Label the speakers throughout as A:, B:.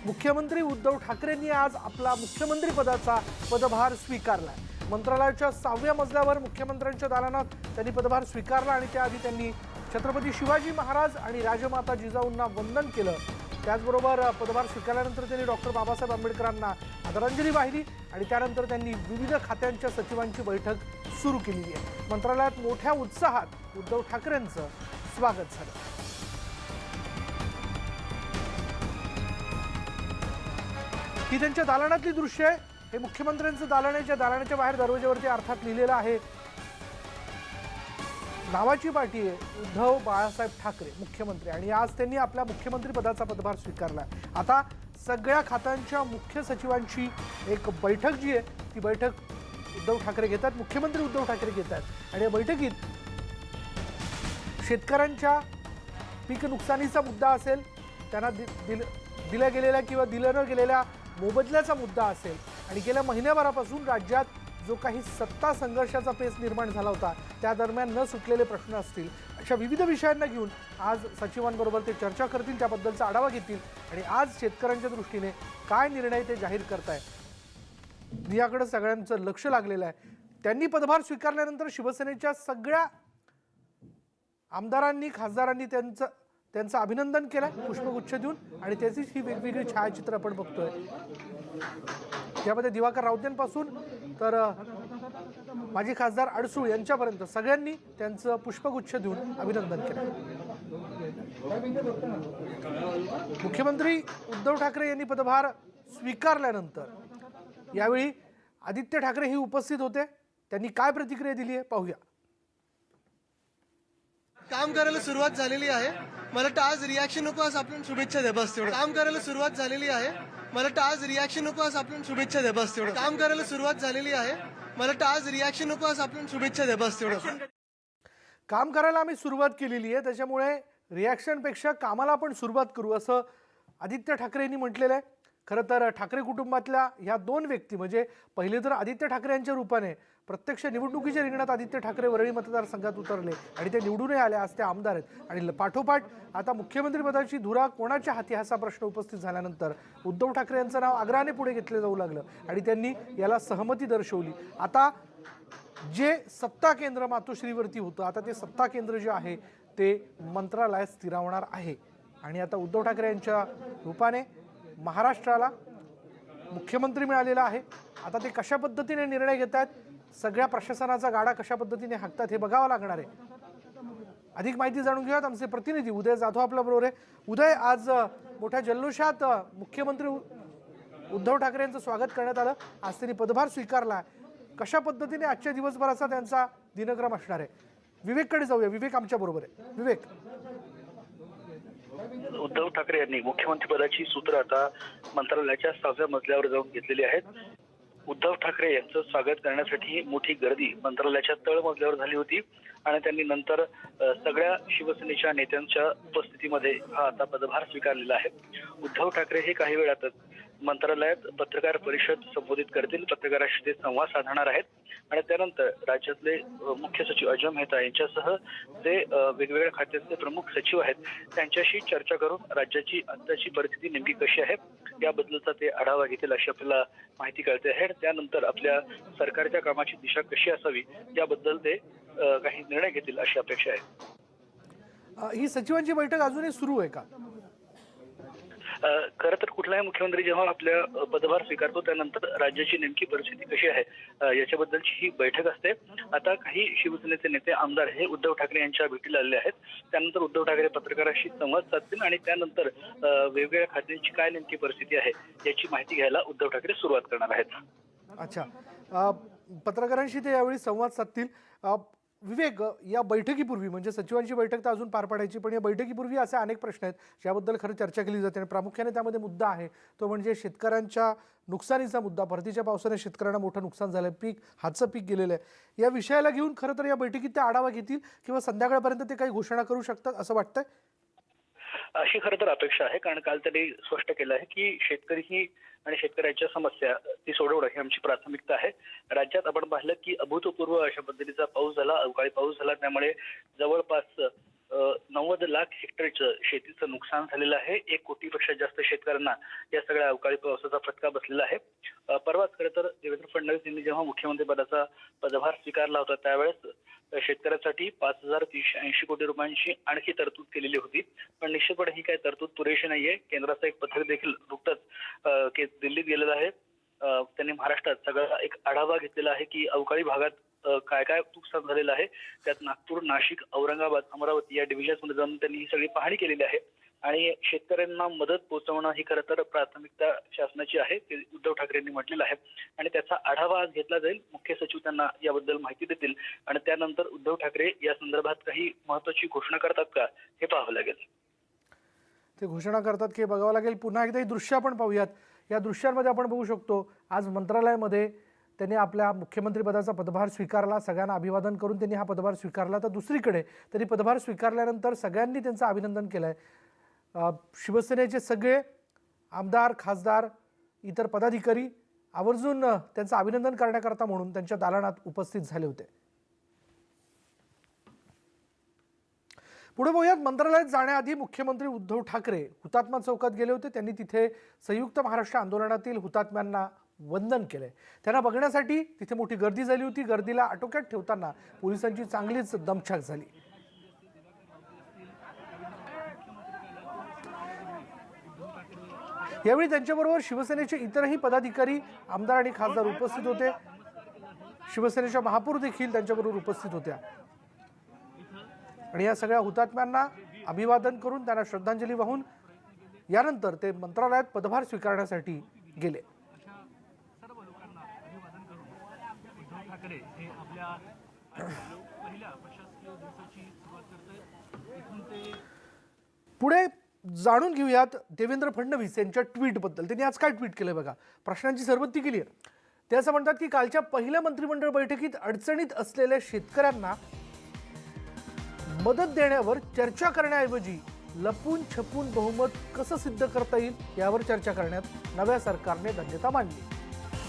A: मुख्यमंत्री उद्धव ठाकरेंनी आज आपला मुख्यमंत्री पदाचा पदभार स्वीकारला। मंत्रालयाच्या 6व्या मजल्यावर मुख्यमंत्र्यांच्या दालनात त्यांनी पदभार स्वीकारला आणि त्याआधी त्यांनी छत्रपती शिवाजी महाराज आणि राजमाता जिजाऊंना वंदन केलं। त्याचबरोबर पदभार स्वीकारल्यानंतर त्यांनी डॉक्टर बाबासाहेब आंबेडकरांना आदरांजली वाहिली आणि त्यानंतर त्यांनी विविध खात्यांच्या सचिवांची बैठक सुरू केली आहे। मंत्रालयात मोठ्या उत्साहात उद्धव ठाकरेंचं स्वागत झालं। ही त्यांच्या दालनातली दृश्य आहे। हे मुख्यमंत्र्यांचं दालन आहे, ज्या दालनाच्या बाहेर दरवाजावरती अर्थात लिहिलेलं आहे नावाची पाटी आहे उद्धव बाळासाहेब ठाकरे मुख्यमंत्री, आणि आज त्यांनी आपल्या मुख्यमंत्री पदाचा पदभार स्वीकारला। आता सगळ्या खात्यांच्या मुख्य सचिवांची एक बैठक जी आहे ती बैठक उद्धव ठाकरे घेतात, मुख्यमंत्री उद्धव ठाकरे घेतात आणि या बैठकीत शेतकऱ्यांच्या पीक नुकसानीचा मुद्दा असेल, त्यांना दिल्या गेलेल्या किंवा दिल्या न गेलेल्या मोबदल्याचा मुद्दा असेल आणि गेल्या महिन्याभरापासून राज्यात जो काही सत्ता संघर्षाचा पेच निर्माण झाला होता त्या दरम्यान न सुटलेले प्रश्न असतील, अशा विविध विषयांना घेऊन आज सचिवांबरोबर ते चर्चा करतील, त्याबद्दलचा आढावा घेतील आणि आज शेतकऱ्यांच्या दृष्टीने काय निर्णय ते जाहीर करताय याकडे सगळ्यांचं लक्ष लागलेलं आहे। त्यांनी पदभार स्वीकारल्यानंतर शिवसेनेच्या सगळ्या आमदारांनी खासदारांनी त्यांचं अभिनंदन केलं पुष्पगुच्छ देऊन, आणि त्याचीच ही वेगवेगळी छायाचित्र आपण बघतोय। त्यामध्ये दिवाकर राऊतांपासून तर माजी खासदार अडसूळ यांच्यापर्यंत सगळ्यांनी त्यांचं पुष्पगुच्छ देऊन अभिनंदन केलं। मुख्यमंत्री उद्धव ठाकरे यांनी पदभार स्वीकारल्यानंतर यावेळी आदित्य ठाकरे ही उपस्थित होते। त्यांनी काय प्रतिक्रिया दिली आहे पाहूया।
B: काम करायला सुरुवात झालेली आहे। मला वाटतं आज रिॲक्शन नको, आज आपण शुभेच्छा द्या बस तेवढं। काम करायला सुरुवात झालेली आहे। मला वाटतं आज रिॲक्शन नको, आज आपण शुभेच्छा द्या बस तेवढं। काम करायला सुरुवात झालेली आहे। मला वाटतं आज रिॲक्शन नको, आज आपण शुभेच्छा द्या बस तेवढं।
A: काम करायला आम्ही सुरुवात केलेली आहे, त्याच्यामुळे रिॲक्शनपेक्षा कामाला आपण सुरुवात करू असं आदित्य ठाकरे यांनी म्हटलेलं आहे। खरं तर ठाकरे कुटुंबातल्या ह्या दोन व्यक्ती म्हणजे पहिले तर आदित्य ठाकरे यांच्या रूपाने प्रत्यक्ष निवडणुकीच्या रिंगणात आदित्य ठाकरे वरळी मतदारसंघात उतरले आणि ते निवडूनही आले, आज ते आमदार आहेत आणि पाठोपाठ आता मुख्यमंत्रीपदाची धुरा कोणाच्या हाती असा प्रश्न उपस्थित झाल्यानंतर उद्धव ठाकरे यांचं नाव आग्रहाने पुढे घेतलं जाऊ लागलं आणि त्यांनी याला सहमती दर्शवली। आता जे सत्ता केंद्र मातोश्रीवरती होतं आता ते सत्ता केंद्र जे आहे ते मंत्रालयात स्थिरावणार आहे आणि आता उद्धव ठाकरे यांच्या रूपाने महाराष्ट्राला मुख्यमंत्री मिळालेला आहे। आता ते कशा पद्धतीने निर्णय घेत आहेत, सगळ्या प्रशासनाचा गाडा कशा पद्धतीने हाकतात हे बघावं लागणार आहे। अधिक माहिती जाणून घेऊयात आमचे प्रतिनिधी उदय जाधव आपल्या बरोबर आहे। उदय, आज मोठ्या जल्लोषात मुख्यमंत्री उद्धव ठाकरे यांचं स्वागत करण्यात आलं, आज त्यांनी पदभार स्वीकारला। कशा पद्धतीने आजच्या दिवसभराचा त्यांचा दिनक्रम असणार आहे, विवेककडे जाऊया। विवेक आमच्या बरोबर आहे। विवेक,
C: उद्धव ठाकरे यांनी मुख्यमंत्री पदाची सूत्र आता मंत्रालयाच्या 6व्या मजल्यावर जाऊन घेतलेली आहेत। उद्धव ठाकरे यांचं स्वागत करण्यासाठी मोठी गर्दी मंत्रालयाच्या तळमजल्यावर झाली होती आणि त्यांनी नंतर सगळ्या शिवसेनेच्या नेत्यांच्या उपस्थितीमध्ये हा आता पदभार स्वीकारलेला आहे। उद्धव ठाकरे हे काही वेळातच मंत्रालयात पत्रकार परिषद संबोधित करतील, पत्रकारांशी ते संवाद साधणार आहेत आणि त्यानंतर राज्यातले मुख्य सचिव अजय मेहता यांच्यासह जे वेगवेगळ्या खात्याचे प्रमुख सचिव आहेत त्यांच्याशी चर्चा करून राज्याची आताची परिस्थिती नेमकी कशी आहे याबद्दलचा ते आढावा घेतील अशी आपल्याला माहिती कळते आहे। त्यानंतर आपल्या सरकारच्या कामाची दिशा कशी असावी याबद्दल ते काही निर्णय घेतील अशी अपेक्षा आहे।
A: ही सचिवांची बैठक अजूनही सुरू आहे का?
C: खरं तर कुठलाही मुख्यमंत्री जेव्हा आपल्या पदभार स्वीकारतो त्यानंतर राज्याची नेमकी परिस्थिती कशी आहे याच्याबद्दलची ही बैठक असते। आता काही शिवसेनेचे नेते आमदार हे उद्धव ठाकरे यांच्या भेटीला आलेले आहेत, त्यानंतर उद्धव ठाकरे पत्रकारांशी संवाद साधतील आणि त्यानंतर वेगवेगळ्या खात्यांची काय नेमकी परिस्थिती आहे याची माहिती घ्यायला उद्धव ठाकरे सुरुवात करणार आहेत।
A: अच्छा, पत्रकारांशी ते यावेळी संवाद साधतील। विवेक, या बैठकीपूर्वी म्हणजे सचिवांची बैठक तर अजून पार पाडायची, पण या बैठकीपूर्वी असे अनेक प्रश्न आहेत ज्याबद्दल खरं चर्चा केली जाते आणि प्रामुख्याने त्यामध्ये मुद्दा आहे तो म्हणजे शेतकऱ्यांच्या नुकसानीचा मुद्दा। परतीच्या पावसाने शेतकऱ्यांना मोठं नुकसान झालं, हातचं पीक गेलेलं आहे। या विषयाला घेऊन खरं तर या बैठकीत ते आढावा घेतील किंवा संध्याकाळपर्यंत ते काही घोषणा करू शकतात असं वाटतंय?
C: अशी खरं तर अपेक्षा आहे, कारण काल त्यांनी स्पष्ट केलं आहे की शेतकरी ही आणि शेतकऱ्यांच्या समस्या ती सोडवणं ही आमची प्राथमिकता आहे। राज्यात आपण पाहिलं की अभूतपूर्व अशा पद्धतीचा पाऊस झाला, अवकाळी पाऊस झाला, त्यामुळे जवळपास 90 लाख हेक्टरचं शेतीचं नुकसान झालेलं आहे. 1 कोटीपेक्षा जास्त शेतकऱ्यांना या सगळ्या अवकाळी पावसाचा फटका बसलेला आहे. परवाच खरं तर देवेंद्र फडणवीस यांनी जेव्हा मुख्यमंत्रीपदाचा पदभार स्वीकारला होता त्यावेळेस शेतकऱ्यांसाठी 5,380 कोटी रुपयांची आणखी तरतूद केलेली होती. पण निश्चितपणे ही काही तरतूद पुरेशी नाहीये. केंद्राचं एक पथक देखील नुकतंच दिल्लीत गेलेलं आहे. त्यांनी महाराष्ट्रात सगळा एक आढावा घेतलेला आहे की अवकाळी भागात काय काय नुकसान झालेलं आहे. त्यात नागपूर, नाशिक, औरंगाबाद, अमरावती या डिव्हिजन्समध्ये जाऊन त्यांनी ही सगळी पाहणी केलेली आहे. आणि शेतकऱ्यांना मदत पोहोचवणं ही खरं तर प्राथमिकता शासनाची आहे, ते उद्धव ठाकरेंनी म्हटलेलं आहे. आणि त्याचा आढावा आज घेतला जाईल. मुख्य सचिव त्यांना याबद्दल माहिती देतील आणि त्यानंतर उद्धव ठाकरे या संदर्भात काही महत्त्वाची घोषणा करतात का हे पाहावं लागेल.
A: ते घोषणा करतात की बघावं लागेल. पुन्हा एकदा ही दृश्य आपण पाहूयात. या दृश्यांमध्ये आपण बघू शकतो आज मंत्रालयामध्ये त्यांनी आपल्या मुख्यमंत्रीपदाचा पदभार स्वीकारला. सगळ्यांना अभिवादन करून त्यांनी हा पदभार स्वीकारला. तर दुसरीकडे त्यांनी पदभार स्वीकारल्यानंतर सगळ्यांनी त्यांचं अभिनंदन केलं आहे. शिवसेनेचे सगळे आमदार, खासदार, इतर पदाधिकारी आवर्जून त्यांचं अभिनंदन करण्याकरता म्हणून त्यांच्या दालनात उपस्थित झाले होते. पुढे बघूयात. मंत्रालयात जाण्याआधी मुख्यमंत्री उद्धव ठाकरे हुतात्मा चौकात गेले होते. त्यांनी तिथे संयुक्त महाराष्ट्र आंदोलनातील हुतात्म्यांना वंदन केले. त्यांना बघण्यासाठी तिथे मोठी गर्दी झाली होती. गर्दीला आटोक्यात ठेवताना पोलिसांची चांगलीच दमछाक झाली. यावेळी त्यांच्याबरोबर शिवसेनेचे इतरही पदाधिकारी, आमदार आणि खासदार उपस्थित होते. शिवसेनेच्या महापौर देखील त्यांच्याबरोबर उपस्थित होत्या. आणि या सगळ्या हुतात्म्यांना अभिवादन करून त्यांना श्रद्धांजली वाहून यानंतर ते मंत्रालयात पदभार स्वीकारण्यासाठी गेले. पुढे जाणून घेऊयात देवेंद्र फडणवीस यांच्या ट्विटबद्दल. त्यांनी आज काय ट्विट केलंय बघा. प्रश्नांची सरबत्ती केली आहे. ते असं म्हणतात की कालच्या पहिल्या मंत्रिमंडळ बैठकीत अडचणीत असलेल्या शेतकऱ्यांना मदत देण्यावर चर्चा करण्याऐवजी लपून छपून बहुमत कसं सिद्ध करता येईल यावर चर्चा करण्यात नव्या सरकारने धन्यता मांडली.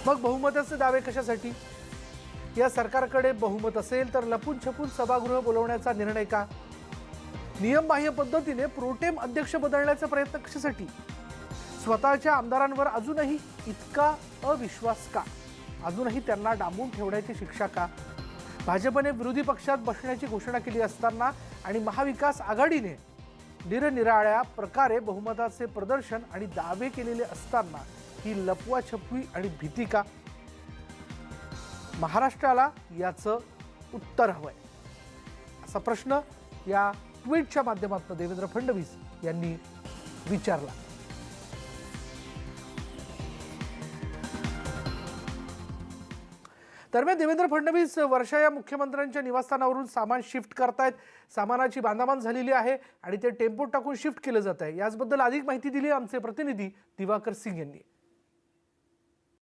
A: मग बहुमताचे दावे कशासाठी? या सरकारकडे बहुमत असेल तर लपून छपून सभागृह बोलवण्याचा निर्णय का? नियमबाह्य पद्धतीने प्रोटेम अध्यक्ष बदलण्याचा प्रयत्न कशासाठी? स्वतःच्या आमदारांवर अजूनही इतका अविश्वास का? अजूनही त्यांना डांबून ठेवण्याची शिक्षा का? भाजपने विरोधी पक्षात बसण्याची घोषणा केली असताना आणि महाविकास आघाडीने निरनिराळ्या प्रकारे बहुमताचे प्रदर्शन आणि दावे केलेले असताना ही लपवाछपवी आणि भीती का? महाराष्ट्राला याचं उत्तर हवंय असा प्रश्न या ट्विटच्या माध्यमातून देवेंद्र फडणवीस यांनी विचारला. दरम्यान देवेंद्र फडणवीस वर्षा या मुख्यमंत्र्यांच्या निवासस्थानावरून सामान शिफ्ट करतायत. सामानाची बांधाबांध झालेली आहे आणि ते टेम्पोत टाकून शिफ्ट केलं जात आहे. याचबद्दल अधिक माहिती दिली आमचे प्रतिनिधी दिवाकर सिंह यांनी.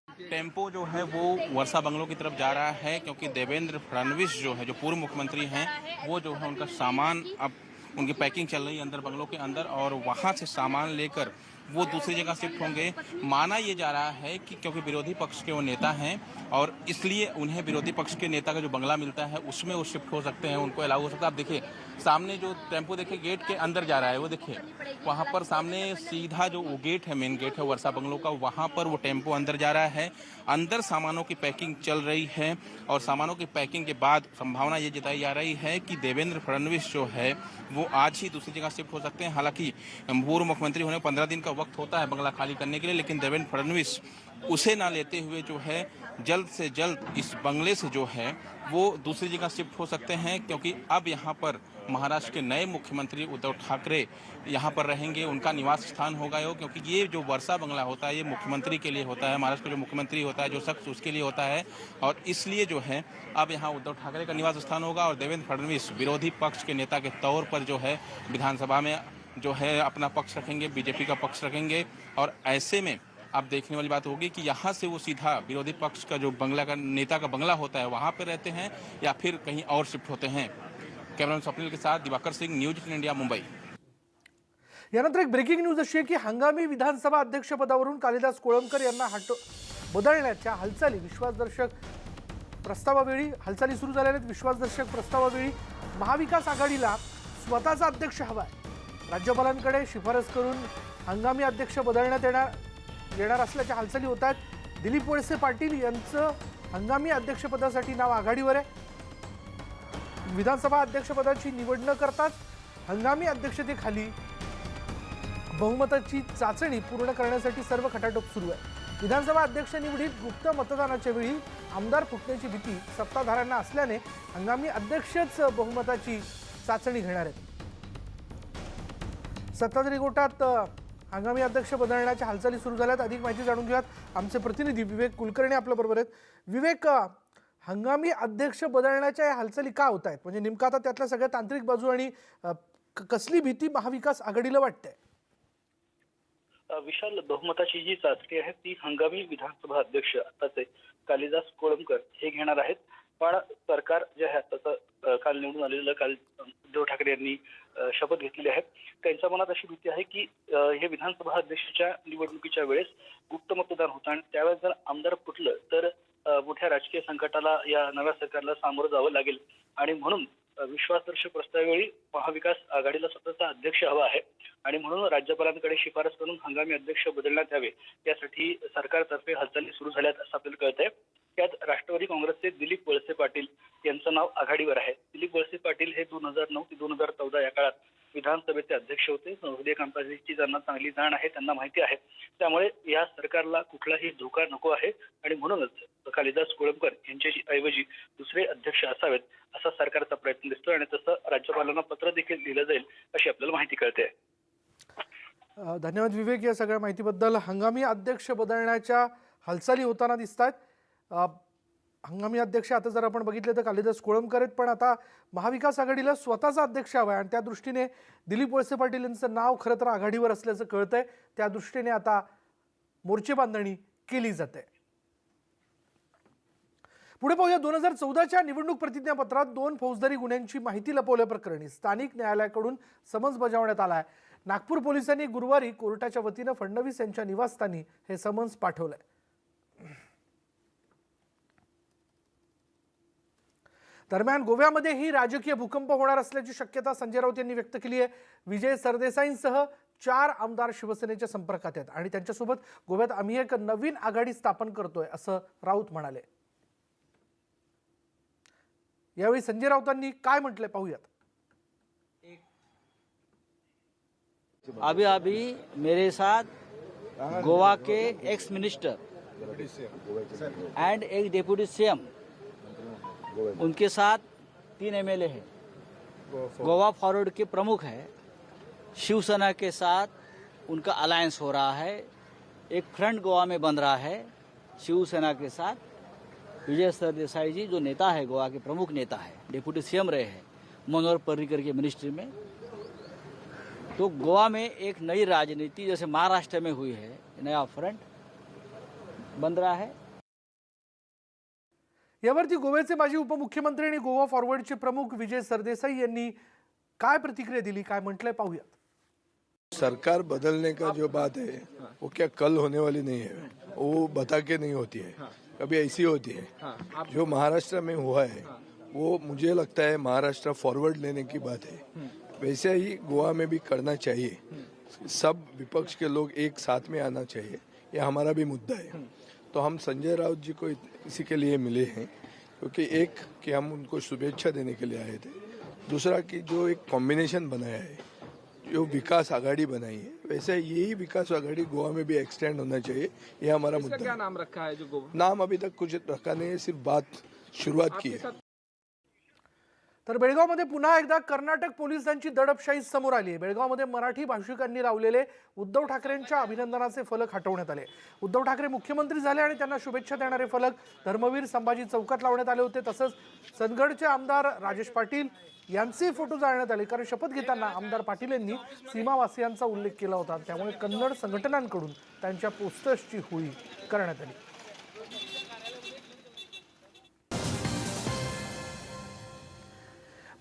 D: टेम्पो जो है वो वर्षा बंगलों की तरफ जा रहा है क्योंकि देवेंद्र फडणवीस जो है, जो पूर्व मुख्यमंत्री हैं, वो जो है उनका सामान अब उनकी पैकिंग चल रही है अंदर बंगलों के अंदर और वहाँ से सामान लेकर वो दूसरी जगह शिफ्ट होंगे। माना ये जा रहा है कि क्योंकि विरोधी पक्ष के वो नेता हैं और इसलिए उन्हें विरोधी पक्ष के नेता का जो बंगला मिलता है उसमें वो शिफ्ट हो सकते हैं, उनको अलाउ हो सकता है। आप देखिए सामने जो टेम्पो देखिए गेट के अंदर जा रहा है, वो देखिए वहाँ पर सामने सीधा जो वो गेट है, मेन गेट है वर्षा बंगलों का, वहाँ पर वो टेम्पो अंदर जा रहा है। अंदर सामानों की पैकिंग चल रही है और सामानों की पैकिंग के बाद संभावना ये जताई जा रही है कि देवेंद्र फडणवीस जो है वो आज ही दूसरी जगह शिफ्ट हो सकते हैं। हालांकि पूर्व मुख्यमंत्री होने 15 दिन का वक्त होता है बंगला खाली करने के लिए, लेकिन देवेंद्र फडणवीस उसे ना लेते हुए जो है जल्द से जल्द इस बंगले से जो है वो दूसरी जगह शिफ्ट हो सकते हैं, क्योंकि अब यहाँ पर महाराष्ट्र के नए मुख्यमंत्री उद्धव ठाकरे यहाँ पर रहेंगे। उनका निवास स्थान होगा यो, क्योंकि ये जो वर्षा बंगला होता है ये मुख्यमंत्री के लिए होता है, महाराष्ट्र का जो मुख्यमंत्री होता है जो शख्स उसके लिए होता है, और इसलिए जो है अब यहाँ उद्धव ठाकरे का निवास स्थान होगा और देवेंद्र फडणवीस विरोधी पक्ष के नेता के तौर पर जो है विधानसभा में जो है अपना पक्ष रखेंगे, बीजेपी का पक्ष रखेंगे। और ऐसे में अब देखने वाली बात होगी कि यहाँ से वो सीधा विरोधी पक्ष का जो बंगला का नेता का बंगला होता है वहाँ पर रहते हैं या फिर कहीं और शिफ्ट होते हैं। कैमरामैन स्वप्निल के साथ दिवाकर सिंह, न्यूज 18 इंडिया, मुंबई।
A: यानंतर एक ब्रेकिंग न्यूज अशी आहे की हंगामी विधानसभा अध्यक्षपदावरून कालिदास कोळंबकर यांना बदलण्याच्या हालचाली सुरू झालेल्या आहेत. विश्वासदर्शक प्रस्तावावेळी महाविकास आघाडीला स्वतःचा अध्यक्ष हवाय. राज्यपालांकडे शिफारस करून हंगामी अध्यक्ष बदलण्यात येणार असल्याच्या हालचाली होत आहेत. दिलीप वळसे पाटील यांचं हंगामी अध्यक्षपदासाठी नाव आघाडीवर आहे. विधानसभा अध्यक्षपदाची निवड न करताच हंगामी अध्यक्षतेखाली बहुमताची चाचणी पूर्ण करण्यासाठी सर्व खटाटोप सुरू आहे. विधानसभा अध्यक्ष निवडीत गुप्त मतदानाच्या वेळी आमदार फुटण्याची भीती सत्ताधाऱ्यांना असल्याने हंगामी अध्यक्षच बहुमताची चाचणी घेणार आहेत. सत्ताधारी गोटात हंगामी अध्यक्ष बदलण्याच्या हालचाली सुरू झाल्यात. अधिक माहिती जाणून घेऊयात. आमचे प्रतिनिधी विवेक कुलकर्णी आपल्या बरोबर आहेत. विवेक, हंगामी अध्यक्ष बदलण्याच्या या हालचाली का होत आहेत? म्हणजे नेमका आता त्यातल्या सगळ्या तांत्रिक बाजू आणि कसली भीती महाविकास आघाडीला वाटते?
C: विशाल, बहुमताची जी चाचणी आहे ती हंगामी विधानसभा अध्यक्ष आताचे कालिदास कोळंबकर हे घेणार आहेत. पण सरकार जे आहे तसं काल निवडून आलेलं, काल उद्धव ठाकरे यांनी शपथ घेतलेली आहे. त्यांच्या मनात अशी भीती आहे की हे विधानसभा अध्यक्षाच्या निवडणुकीच्या वेळेस गुप्त मतदान होतं आणि त्यावेळेस जर आमदार फुटलं तर मोठ्या राजकीय संकटाला या नव्या सरकारला सामोरं जावं लागेल आणि म्हणून विश्वासदर्शक प्रस्तावावेळी महाविकास आघाडीला स्वतःचा अध्यक्ष हवा आहे आणि म्हणून राज्यपालांकडे शिफारस करून हंगामी अध्यक्ष बदलण्यात यावे यासाठी सरकारतर्फे हालचाली सुरू झाल्यात असं आपल्याला कळत आहे. त्यात राष्ट्रवादी काँग्रेसचे दिलीप वळसे पाटील यांचं नाव आघाडीवर आहे. दिलीप वळसे पाटील हे 2009 ते 2014 या काळात विधानसभेचे अध्यक्ष होते. संसदीय कामकाजाची ज्यांना चांगली जाण आहे त्यांना माहिती आहे. त्यामुळे या सरकारला कुठलाही धोका नको आहे आणि म्हणूनच कालिदास कोळंबकर यांच्याशी ऐवजी दुसरे अध्यक्ष असावेत असा सरकारचा प्रयत्न दिसतोय आणि तसं राज्यपालांना पत्र देखील लिहिलं जाईल अशी आपल्याला माहिती कळते.
A: धन्यवाद विवेक या सगळ्या माहितीबद्दल. हंगामी अध्यक्ष बदलण्याच्या हालचाली होताना दिसत आहेत. हंगामी अध्यक्ष आता जर आपण बघितलं तर कालिदास कोळंबकर आहेत, पण आता महाविकास आघाडीला स्वतःचा अध्यक्ष हवा आहे आणि त्या दृष्टीने दिलीप वळसे पाटील यांचं नाव खरं तर आघाडीवर असल्याचं कळतंय. त्या दृष्टीने आता मोर्चे बांधणी केली जाते. पुढे पाहूया. 2014च्या निवडणूक प्रतिज्ञापत्रात 2 फौजदारी गुन्ह्यांची माहिती लपवल्याप्रकरणी स्थानिक न्यायालयाकडून समन्स बजावण्यात आला आहे. नागपूर पोलिसांनी गुरुवारी कोर्टाच्या वतीनं फडणवीस यांच्या निवासस्थानी हे समन्स पाठवलंय. दरम्यान गोव्यामध्येही राजकीय भूकंप होणार असल्याची शक्यता संजय राऊत यांनी व्यक्त केली आहे. विजय सरदेसाईंसह 4 आमदार शिवसेनेच्या संपर्कात आहेत आणि त्यांच्यासोबत गोव्यात आम्ही एक नवीन आघाडी स्थापन करतोय असं राऊत म्हणाले. यावेळी संजय राऊतांनी काय म्हटलंय पाहूयात.
E: अभी अभी मेरे साथ गोवा के एक्स मिनिस्टर एंड एक डिप्टी सीएम, उनके साथ 3 एमएलए हैं. गोवा फॉरवर्ड के प्रमुख है. शिवसेना के साथ उनका अलायंस हो रहा है. एक फ्रंट गोवा में बन रहा है शिवसेना के साथ. विजय सरदेसाई जी जो नेता है, गोवा के प्रमुख नेता है, डिप्टी सीएम रहे हैं मनोहर पर्रिकर के मिनिस्ट्री में. तो गोवा में एक नई राजनीति जैसे महाराष्ट्र में हुई है, नया फ्रंट बन रहा है.
A: यावरती गोव्याचे माजी उपमुख्यमंत्री आणि गोवा फॉरवर्डचे प्रमुख विजय सरदेसाई यांनी काय प्रतिक्रिया दिली, काय म्हटलंय पाहूयात.
F: सरकार बदलने का जो बात है वो क्या कल होने वाली नहीं है, वो बता के नहीं होती है, कभी ऐसी होती है. जो महाराष्ट्र में हुआ है वो मुझे लगता है महाराष्ट्र फॉरवर्ड लेने की बात है. वैसे ही गोवा में भी करना चाहिए. सब विपक्ष के लोग एक साथ में आना चाहिए, ये हमारा भी मुद्दा है. तो हम संजय राउत जी को इसी के लिए मिले हैं क्योंकि एक कि हम उनको शुभेच्छा देने के लिए आए थे, दूसरा कि जो एक कॉम्बिनेशन बनाया है, जो विकास आघाड़ी बनाई है, वैसे यही विकास आघाड़ी गोवा में भी एक्सटेंड होना चाहिए, ये हमारा मुद्दा है.
G: क्या नाम रखा है जो गोवा?
F: नाम अभी तक कुछ रखा नहीं है, सिर्फ बात शुरुआत की है.
A: तर बेळगावमध्ये पुन्हा एकदा कर्नाटक पोलिसांची दडपशाही समोर आली आहे. बेळगावमध्ये मराठी भाषिकांनी लावलेले उद्धव ठाकरेंच्या अभिनंदनाचे फलक हटवण्यात आले. उद्धव ठाकरे मुख्यमंत्री झाले आणि त्यांना शुभेच्छा देणारे फलक धर्मवीर संभाजी चौकात लावण्यात आले होते. तसंच सनगडचे आमदार राजेश पाटील यांचे फोटो जाळण्यात आले, कारण शपथ घेताना आमदार पाटील यांनी सीमावासियांचा उल्लेख केला होता. त्यामुळे कन्नड संघटनांकडून त्यांच्या पोस्टर्सची होळी करण्यात आली.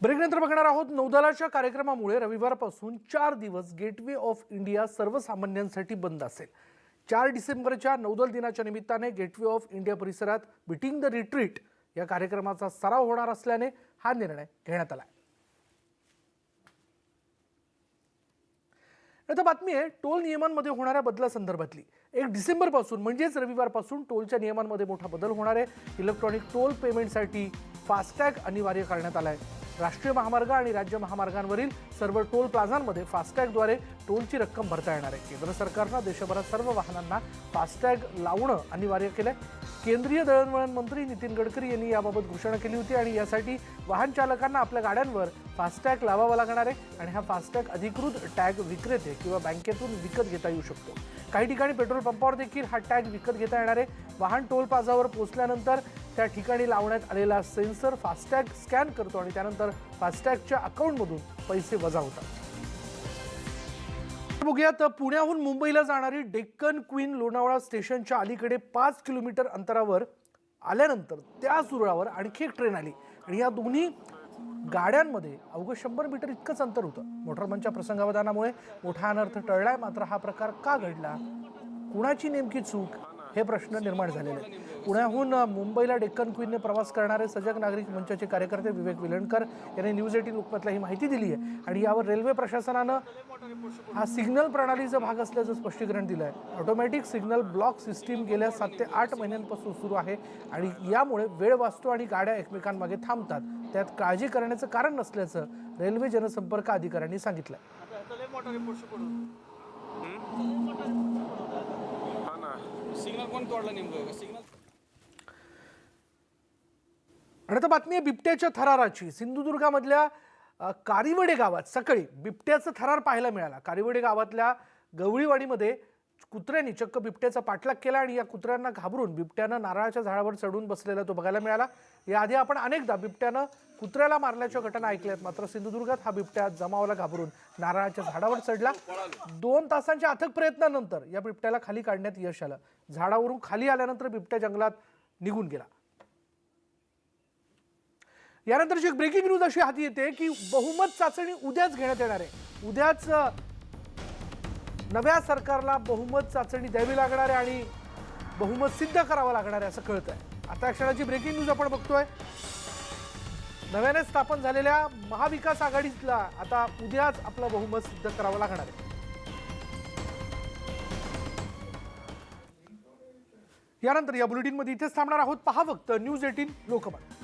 A: ब्रेकनंतर बघणार आहोत. नौदलाच्या कार्यक्रमामुळे रविवारपासून 4 दिवस गेटवे ऑफ इंडिया सर्वसामान्यांसाठी बंद असेल. 4 डिसेंबरच्या नौदल दिनाच्या निमित्ताने गेटवे ऑफ इंडिया परिसरात बीटिंग द रिट्रीट या कार्यक्रमाचा सराव होणार असल्याने हा निर्णय घेण्यात आला. आता बातमी आहे टोल नियमांमध्ये होणाऱ्या बदलासंदर्भातली. 1 डिसेंबरपासून म्हणजेच रविवारपासून टोलच्या नियमांमध्ये मोठा बदल होणार आहे. इलेक्ट्रॉनिक टोल पेमेंटसाठी फास्टॅग अनिवार्य करण्यात आला आहे. राष्ट्रीय महामार्ग आणि राज्य महामार्गांवरील सर्व टोल प्लाझांमध्ये फास्टॅगद्वारे टोलची रक्कम भरता येणार आहे. केंद्र सरकारनं देशभरात सर्व वाहनांना फास्टॅग लावणं अनिवार्य केलंय. केंद्रीय दळणवळण मंत्री नितीन गडकरी यांनी याबाबत घोषणा केली होती आणि यासाठी वाहन चालकांना आपल्या गाड्यांवर फास्टॅग लावावा लागणार आहे आणि हा फास्टॅग अधिकृत टॅग विक्रेते किंवा बँकेतून विकत घेता येऊ शकतो. काही ठिकाणी पेट्रोल पंपावर देखील हा टॅग विकत घेता येणार आहे. वाहन टोल प्लाझावर पोहोचल्यानंतर त्या ठिकाणी लावण्यात आलेला सेन्सर फास्टॅग स्कॅन करतो आणि त्यानंतर फास्टॅगच्या अकाउंटमधून पैसे वजा होतात. बघूयात पुण्याहून मुंबईला जाणारी डेक्कन क्वीन लोणावळा स्टेशनच्या अलीकडे 5 किलोमीटर अंतरावर आल्यानंतर त्या रुळावर आणखी एक ट्रेन आली आणि या दोन्ही गाड्यांमध्ये अवघं 100 मीटर इतकंच अंतर होतं. मोटरमनच्या प्रसंगावधानामुळे मोठा अनर्थ टळलाय. मात्र हा प्रकार का घडला, कुणाची नेमकी चूक, हे प्रश्न निर्माण झालेले आहेत. पुण्याहून मुंबईला डेक्कन क्वीनने प्रवास करणारे सजग नागरिक मंचाचे कार्यकर्ते विवेक विलणकर यांनी न्यूज 18 लोकमतला ही माहिती दिली आहे आणि यावर रेल्वे प्रशासनानं हा सिग्नल प्रणालीचा भाग असल्याचं स्पष्टीकरण दिलं आहे. ऑटोमॅटिक सिग्नल ब्लॉक सिस्टीम गेल्या 7 ते 8 महिन्यांपासून सुरू आहे आणि यामुळे वेळ वाचतो आणि गाड्या एकमेकांमागे थांबतात. त्यात काळजी करण्याचं कारण नसल्याचं रेल्वे जनसंपर्क अधिकाऱ्यांनी सांगितलं.
D: सिग्नल कोण तोडला नेमकं सिग्नल.
A: आणि आता बातमी आहे बिबट्याच्या थराराची. सिंधुदुर्गामधल्या कारिवडे गावात सकाळी बिबट्याचा थरार पाहायला मिळाला. कारिवडे गावातल्या गवळीवाडीमध्ये कुत्र्यांनी चक्क बिबट्याचा पाठलाग केला आणि या कुत्र्यांना घाबरून बिबट्यानं नारळाच्या झाडावर चढून बसलेला तो बघायला मिळाला. याआधी आपण अनेकदा बिबट्यानं कुत्र्याला मारल्याच्या घटना ऐकल्यात. मात्र सिंधुदुर्गात हा बिबट्या जमावाला घाबरून नारळाच्या झाडावर चढला. 2 तासांच्या अथक प्रयत्नानंतर या बिबट्याला खाली काढण्यात यश आलं. झाडावरून खाली आल्यानंतर बिबट्या जंगलात निघून गेला. यानंतरची एक ब्रेकिंग न्यूज अशी हाती येते की बहुमत चाचणी उद्याच घेण्यात येणार आहे. उद्याच नव्या सरकारला बहुमत चाचणी द्यावी लागणार आहे आणि बहुमत सिद्ध करावं लागणार आहे असं कळत आहे. आता क्षणाची ब्रेकिंग न्यूज आपण बघतोय. नव्याने स्थापन झालेल्या महाविकास आघाडीला आता उद्याच आपलं बहुमत सिद्ध करावं लागणार आहे. यानंतर या बुलेटिनमध्ये इथेच थांबणार आहोत. पहा फक्त न्यूज 18 लोकमत.